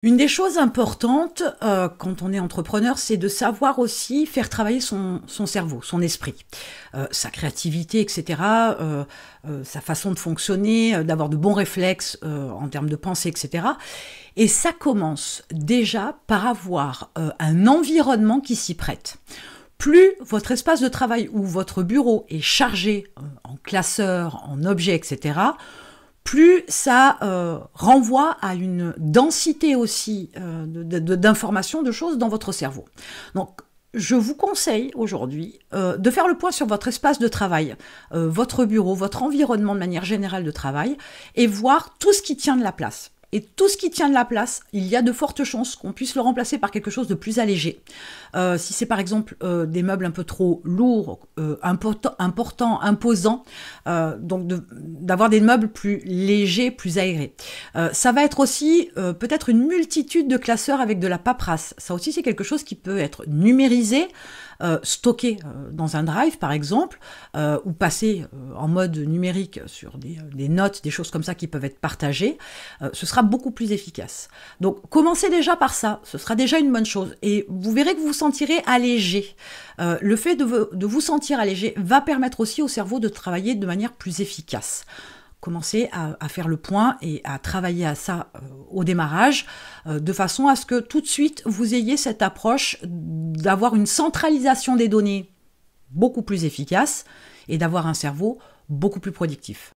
Une des choses importantes, quand on est entrepreneur, c'est de savoir aussi faire travailler son cerveau, son esprit, sa créativité et cetera, sa façon de fonctionner, d'avoir de bons réflexes, en termes de pensée et cetera, et ça commence déjà par avoir, un environnement qui s'y prête. Plus votre espace de travail ou votre bureau est chargé, en classeurs, en objets et cetera, plus ça renvoie à une densité aussi d'informations, de choses dans votre cerveau. Donc, je vous conseille aujourd'hui de faire le point sur votre espace de travail, votre bureau, votre environnement de manière générale de travail, et voir tout ce qui tient de la place. Et tout ce qui tient de la place, il y a de fortes chances qu'on puisse le remplacer par quelque chose de plus allégé. Si c'est par exemple des meubles un peu trop lourds, importants, imposants, donc d'avoir des meubles plus légers, plus aérés. Ça va être aussi peut-être une multitude de classeurs avec de la paperasse. Ça aussi, c'est quelque chose qui peut être numérisé, stocké dans un drive par exemple, ou passé en mode numérique sur des notes, des choses comme ça qui peuvent être partagées, ce sera beaucoup plus efficace. Donc commencez déjà par ça, ce sera déjà une bonne chose, et vous verrez que vous vous sentirez allégé. Le fait de vous sentir allégé va permettre aussi au cerveau de travailler de manière plus efficace. Commencez à faire le point et à travailler à ça au démarrage, de façon à ce que tout de suite vous ayez cette approche d'avoir une centralisation des données beaucoup plus efficace et d'avoir un cerveau beaucoup plus productif.